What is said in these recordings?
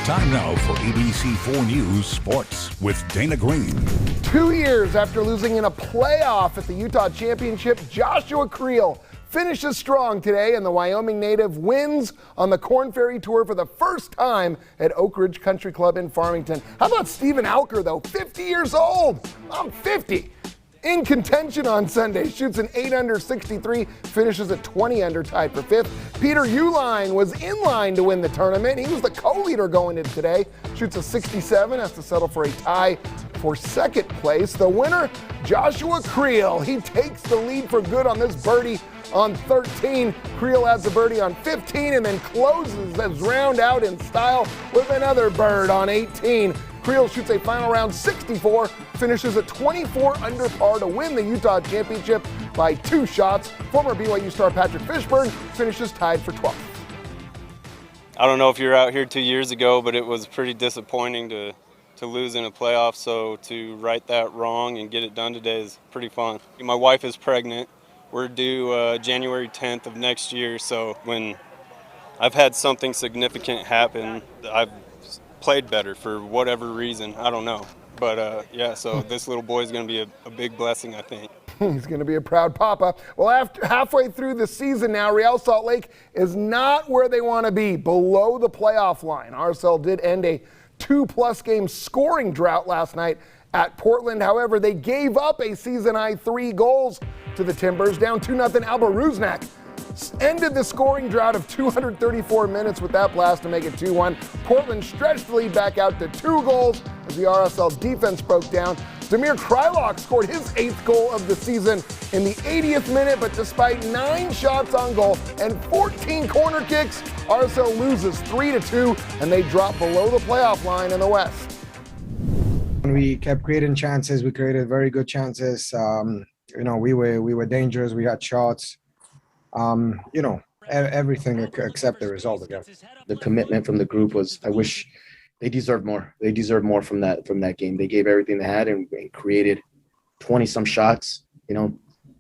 Time now for ABC4 News Sports with Dana Green. 2 years after losing in a playoff at the Utah Championship, Joshua Creel finishes strong today, and the Wyoming native wins on the Korn Ferry Tour for the first time at Oak Ridge Country Club in Farmington. How about Steven Alker, though? 50 years old. I'm 50. In contention on Sunday, shoots an 8 under 63, finishes at 20 under, tied for fifth. Peter Uihlein was in line to win the tournament. He was the co-leader going into today. Shoots a 67, has to settle for a tie for second place. The winner, Joshua Creel. He takes the lead for good on this birdie on 13. Creel adds a birdie on 15 and then closes his round out in style with another bird on 18. Creel shoots a final round 64, finishes at 24 under par to win the Utah Championship by 2 shots. Former BYU star Patrick Fishburne finishes tied for 12th. I don't know if you were out here 2 years ago, but it was pretty disappointing to lose in a playoff, so to right that wrong and get it done today is pretty fun. My wife is pregnant. We're due January 10th of next year, so when I've had something significant happen, I've played better for whatever reason. I don't know. But yeah, so this little boy is going to be a big blessing, I think. He's going to be a proud papa. Well, after halfway through the season now, Real Salt Lake is not where they want to be, below the playoff line. RSL did end a 2+ game scoring drought last night at Portland. However, they gave up a season-high 3 goals to the Timbers, down 2-0. Alba Rusnak ended the scoring drought of 234 minutes with that blast to make it 2-1. Portland stretched the lead back out to 2 goals as the RSL defense broke down. Damir Kreilach scored his 8th goal of the season in the 80th minute, but despite 9 shots on goal and 14 corner kicks, RSL loses 3-2, and they drop below the playoff line in the West. We kept creating chances. We created very good chances. We were dangerous. We had shots. Everything except the result again. The commitment from the group was, I wish they deserved more. They deserved more from that game. They gave everything they had and created 20 some shots,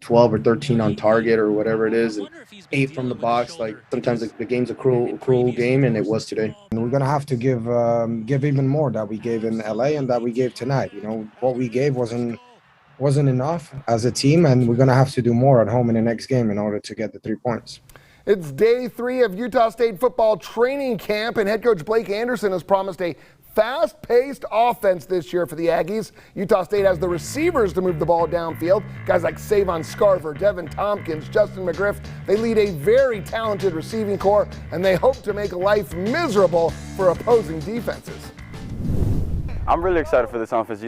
12 or 13 on target or whatever it is, and 8 from the box. Like sometimes the game's a cruel game, and it was today. And we're gonna have to give even more that we gave in LA and that we gave tonight. What we gave wasn't enough as a team, and we're going to have to do more at home in the next game in order to get the 3 points. It's day 3 of Utah State football training camp, and head coach Blake Anderson has promised a fast-paced offense this year for the Aggies. Utah State has the receivers to move the ball downfield. Guys like Savon Scarver, Devin Tompkins, Justin McGriff. They lead a very talented receiving corps, and they hope to make life miserable for opposing defenses. I'm really excited for this offense.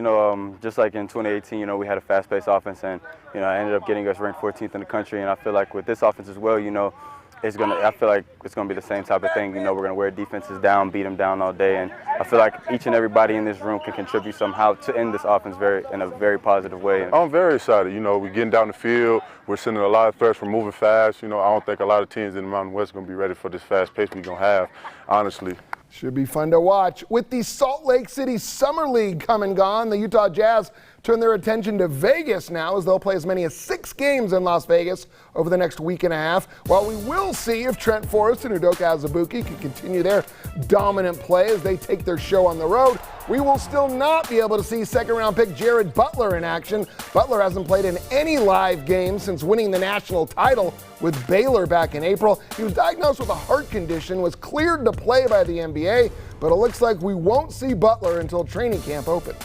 Just like in 2018, we had a fast-paced offense, and I ended up getting us ranked 14th in the country. And I feel like with this offense as well, I feel like it's gonna be the same type of thing. We're gonna wear defenses down, beat them down all day, and I feel like each and everybody in this room can contribute somehow to end this offense in a very positive way. I'm very excited. We're getting down the field. We're sending a lot of threats. We're moving fast. I don't think a lot of teams in the Mountain West are gonna be ready for this fast pace we're gonna have, honestly. Should be fun to watch. With the Salt Lake City Summer League come and gone, the Utah Jazz turn their attention to Vegas now, as they'll play as many as 6 games in Las Vegas over the next week and a half. While we will see if Trent Forrest and Udoka Azubuike can continue their dominant play as they take their show on the road, we will still not be able to see second-round pick Jared Butler in action. Butler hasn't played in any live games since winning the national title with Baylor back in April. He was diagnosed with a heart condition, was cleared to play by the NBA, but it looks like we won't see Butler until training camp opens.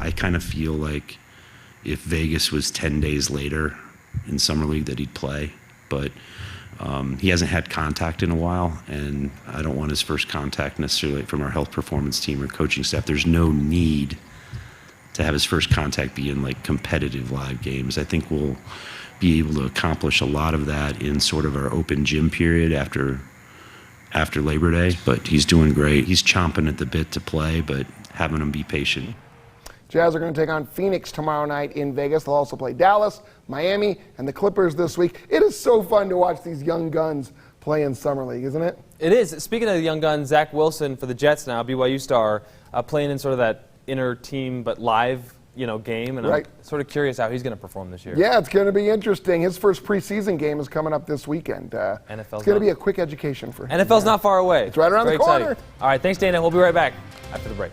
I kind of feel like if Vegas was 10 days later in Summer League that he'd play, but he hasn't had contact in a while, and I don't want his first contact necessarily from our health performance team or coaching staff. There's no need to have his first contact be in competitive live games. I think we'll be able to accomplish a lot of that in sort of our open gym period after Labor Day, but he's doing great. He's chomping at the bit to play, but having him be patient. Jazz are going to take on Phoenix tomorrow night in Vegas. They'll also play Dallas, Miami, and the Clippers this week. It is so fun to watch these young guns play in Summer League, isn't it? It is. Speaking of the young guns, Zach Wilson for the Jets now, BYU star, playing in sort of that inner team but live game, and Right. I'm sort of curious how he's going to perform this year. Yeah, it's going to be interesting. His first preseason game is coming up this weekend. NFL's it's going to be a quick education for him. NFL's not far away. It's right around Very the corner. exciting. All right, thanks, Dana. We'll be right back after the break.